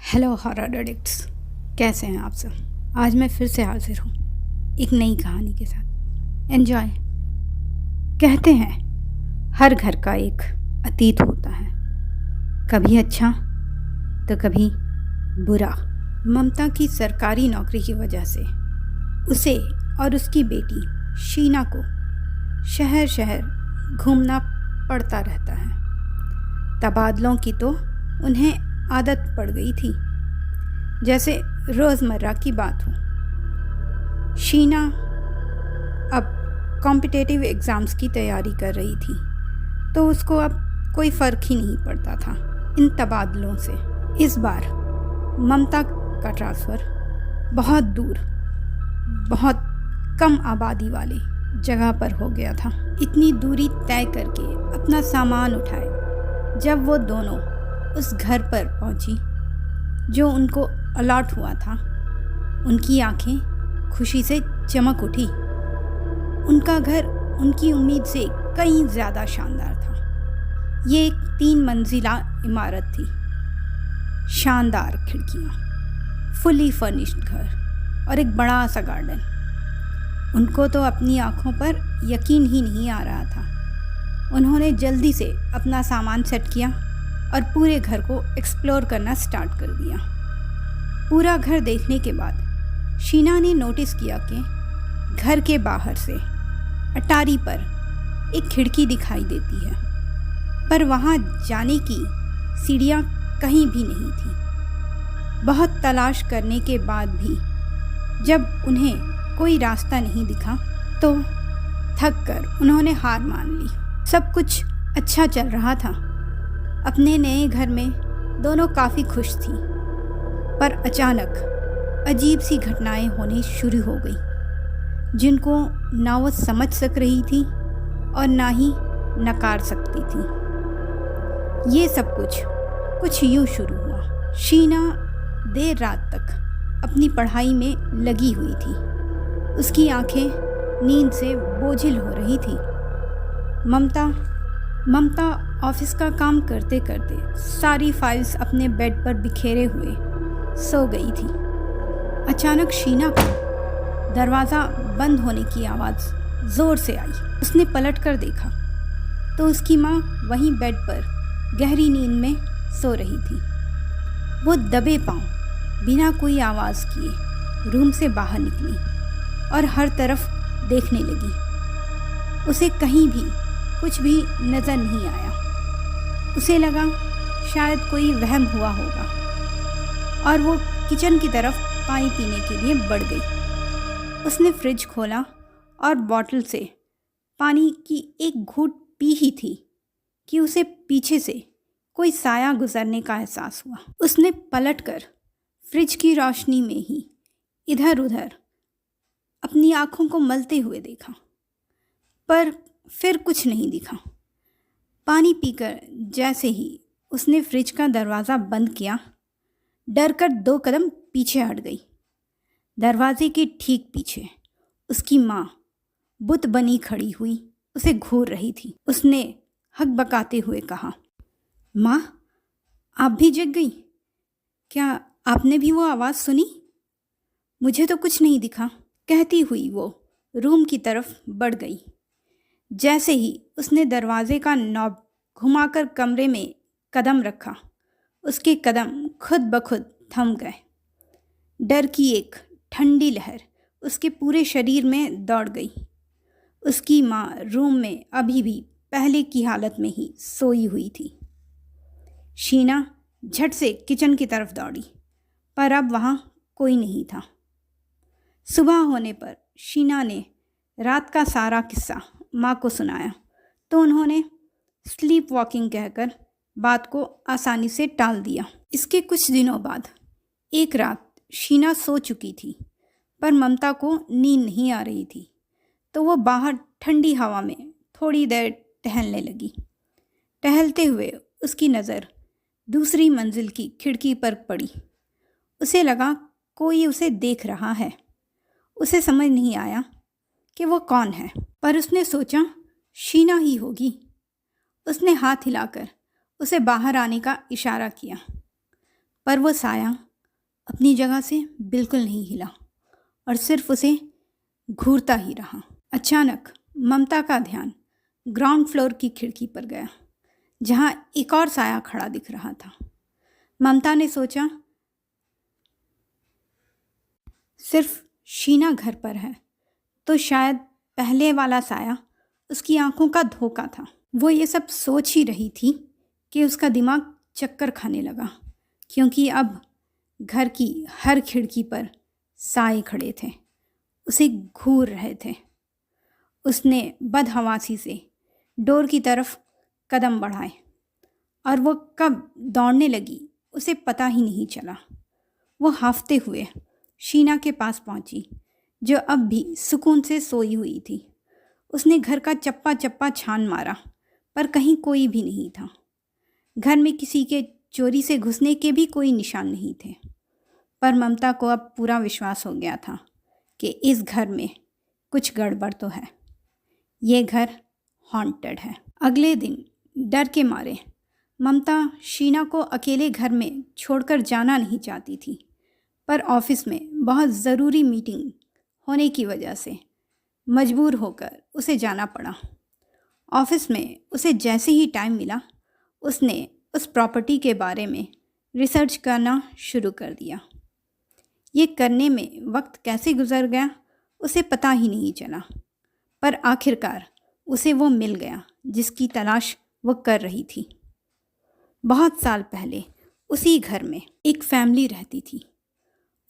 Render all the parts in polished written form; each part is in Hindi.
हेलो हॉरर एडिक्ट्स, कैसे हैं आप सब। आज मैं फिर से हाजिर हूँ एक नई कहानी के साथ। एन्जॉय। कहते हैं हर घर का एक अतीत होता है, कभी अच्छा तो कभी बुरा। ममता की सरकारी नौकरी की वजह से उसे और उसकी बेटी शीना को शहर शहर घूमना पड़ता रहता है। तबादलों की तो उन्हें आदत पड़ गई थी, जैसे रोज़मर्रा की बात हो। शीना अब कॉम्पिटिटिव एग्ज़ाम्स की तैयारी कर रही थी, तो उसको अब कोई फ़र्क ही नहीं पड़ता था इन तबादलों से। इस बार ममता का ट्रांसफ़र बहुत दूर, बहुत कम आबादी वाली जगह पर हो गया था। इतनी दूरी तय करके अपना सामान उठाए जब वो दोनों उस घर पर पहुंची जो उनको अलॉट हुआ था, उनकी आंखें खुशी से चमक उठी। उनका घर उनकी उम्मीद से कहीं ज़्यादा शानदार था। ये एक 3 मंजिला इमारत थी, शानदार खिड़कियाँ, फुली फर्निश्ड घर और एक बड़ा सा गार्डन। उनको तो अपनी आंखों पर यकीन ही नहीं आ रहा था। उन्होंने जल्दी से अपना सामान सेट किया और पूरे घर को एक्सप्लोर करना स्टार्ट कर दिया। पूरा घर देखने के बाद शीना ने नोटिस किया कि घर के बाहर से अटारी पर एक खिड़की दिखाई देती है, पर वहाँ जाने की सीढ़ियाँ कहीं भी नहीं थी। बहुत तलाश करने के बाद भी जब उन्हें कोई रास्ता नहीं दिखा तो थक कर उन्होंने हार मान ली। सब कुछ अच्छा चल रहा था। अपने नए घर में दोनों काफ़ी खुश थी, पर अचानक अजीब सी घटनाएं होनी शुरू हो गई, जिनको ना वो समझ सक रही थी और ना ही नकार सकती थी। ये सब कुछ यूँ शुरू हुआ। शीना देर रात तक अपनी पढ़ाई में लगी हुई थी। उसकी आंखें नींद से बोझिल हो रही थी। ममता ऑफिस का काम करते करते सारी फाइल्स अपने बेड पर बिखेरे हुए सो गई थी। अचानक शीना को दरवाज़ा बंद होने की आवाज़ ज़ोर से आई। उसने पलट कर देखा तो उसकी माँ वहीं बेड पर गहरी नींद में सो रही थी। वो दबे पांव बिना कोई आवाज़ किए रूम से बाहर निकली और हर तरफ देखने लगी। उसे कहीं भी कुछ भी नज़र नहीं आया। उसे लगा शायद कोई वहम हुआ होगा और वो किचन की तरफ पानी पीने के लिए बढ़ गई। उसने फ्रिज खोला और बॉटल से पानी की एक घूंट पी ही थी कि उसे पीछे से कोई साया गुजरने का एहसास हुआ। उसने पलटकर फ्रिज की रोशनी में ही इधर उधर अपनी आँखों को मलते हुए देखा, पर फिर कुछ नहीं दिखा। पानी पीकर जैसे ही उसने फ्रिज का दरवाज़ा बंद किया, डर कर 2 कदम पीछे हट गई। दरवाजे के ठीक पीछे उसकी माँ बुत बनी खड़ी हुई उसे घूर रही थी। उसने हकबकाते हुए कहा, माँ, आप भी जग गई? क्या आपने भी वो आवाज़ सुनी? मुझे तो कुछ नहीं दिखा। कहती हुई वो रूम की तरफ बढ़ गई। जैसे ही उसने दरवाजे का नॉब घुमाकर कमरे में कदम रखा, उसके कदम खुद ब खुद थम गए। डर की एक ठंडी लहर उसके पूरे शरीर में दौड़ गई। उसकी माँ रूम में अभी भी पहले की हालत में ही सोई हुई थी। शीना झट से किचन की तरफ दौड़ी, पर अब वहाँ कोई नहीं था। सुबह होने पर शीना ने रात का सारा किस्सा माँ को सुनाया, तो उन्होंने स्लीप वॉकिंग कहकर बात को आसानी से टाल दिया। इसके कुछ दिनों बाद एक रात शीना सो चुकी थी, पर ममता को नींद नहीं आ रही थी, तो वो बाहर ठंडी हवा में थोड़ी देर टहलने लगी। टहलते हुए उसकी नज़र दूसरी मंजिल की खिड़की पर पड़ी। उसे लगा कोई उसे देख रहा है। उसे समझ नहीं आया कि वो कौन है, पर उसने सोचा शीना ही होगी। उसने हाथ हिलाकर उसे बाहर आने का इशारा किया। पर वो साया अपनी जगह से बिल्कुल नहीं हिला और सिर्फ उसे घूरता ही रहा। अचानक ममता का ध्यान ग्राउंड फ्लोर की खिड़की पर गया, जहां एक और साया खड़ा दिख रहा था। ममता ने सोचा, सिर्फ शीना घर पर है तो शायद पहले वाला साया उसकी आंखों का धोखा था। वो ये सब सोच ही रही थी कि उसका दिमाग चक्कर खाने लगा, क्योंकि अब घर की हर खिड़की पर साए खड़े थे, उसे घूर रहे थे। उसने बदहवासी से डोर की तरफ कदम बढ़ाए और वो कब दौड़ने लगी उसे पता ही नहीं चला। वो हांफते हुए शीना के पास पहुंची, जो अब भी सुकून से सोई हुई थी। उसने घर का चप्पा चप्पा छान मारा, पर कहीं कोई भी नहीं था। घर में किसी के चोरी से घुसने के भी कोई निशान नहीं थे। पर ममता को अब पूरा विश्वास हो गया था कि इस घर में कुछ गड़बड़ तो है। ये घर हॉन्टेड है। अगले दिन डर के मारे ममता शीना को अकेले घर में छोड़कर जाना नहीं चाहती थी, पर ऑफिस में बहुत ज़रूरी मीटिंग होने की वजह से मजबूर होकर उसे जाना पड़ा। ऑफिस में उसे जैसे ही टाइम मिला, उसने उस प्रॉपर्टी के बारे में रिसर्च करना शुरू कर दिया। ये करने में वक्त कैसे गुजर गया उसे पता ही नहीं चला, पर आखिरकार उसे वो मिल गया जिसकी तलाश वो कर रही थी। बहुत साल पहले उसी घर में एक फैमिली रहती थी।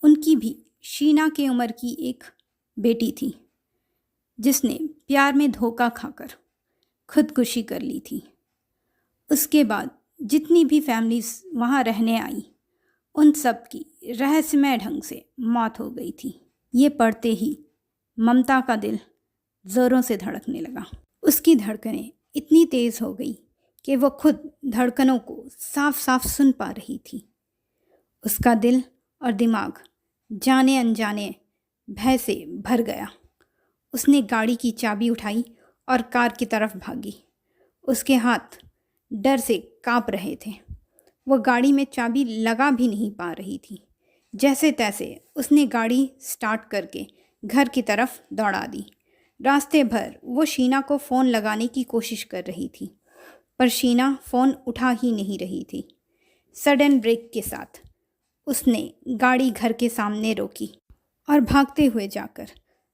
उनकी भी शीना के उम्र की एक बेटी थी, जिसने प्यार में धोखा खाकर खुदकुशी कर ली थी। उसके बाद जितनी भी फैमिलीज वहाँ रहने आई, उन सब की रहस्यमय ढंग से मौत हो गई थी। ये पढ़ते ही ममता का दिल ज़ोरों से धड़कने लगा। उसकी धड़कनें इतनी तेज़ हो गई कि वो खुद धड़कनों को साफ साफ सुन पा रही थी। उसका दिल और दिमाग जाने अनजाने भय से भर गया। उसने गाड़ी की चाबी उठाई और कार की तरफ भागी। उसके हाथ डर से कांप रहे थे। वो गाड़ी में चाबी लगा भी नहीं पा रही थी। जैसे तैसे उसने गाड़ी स्टार्ट करके घर की तरफ दौड़ा दी। रास्ते भर वो शीना को फ़ोन लगाने की कोशिश कर रही थी, पर शीना फ़ोन उठा ही नहीं रही थी। सडन ब्रेक के साथ उसने गाड़ी घर के सामने रोकी और भागते हुए जाकर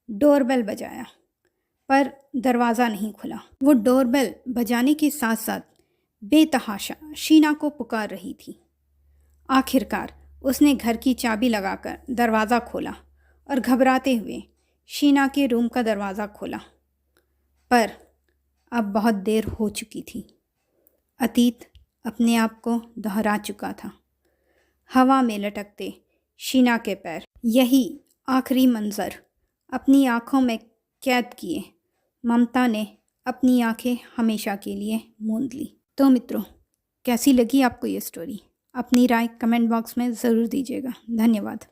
डोरबेल बजाया, पर दरवाज़ा नहीं खुला। वो डोरबेल बजाने के साथ साथ बेतहाशा शीना को पुकार रही थी। आखिरकार उसने घर की चाबी लगाकर दरवाज़ा खोला और घबराते हुए शीना के रूम का दरवाज़ा खोला, पर अब बहुत देर हो चुकी थी। अतीत अपने आप को दोहरा चुका था। हवा में लटकते शीना के पैर, यही आखिरी मंजर अपनी आँखों में कैद किए ममता ने अपनी आंखें हमेशा के लिए मूंद ली। तो मित्रों, कैसी लगी आपको ये स्टोरी? अपनी राय कमेंट बॉक्स में ज़रूर दीजिएगा। धन्यवाद।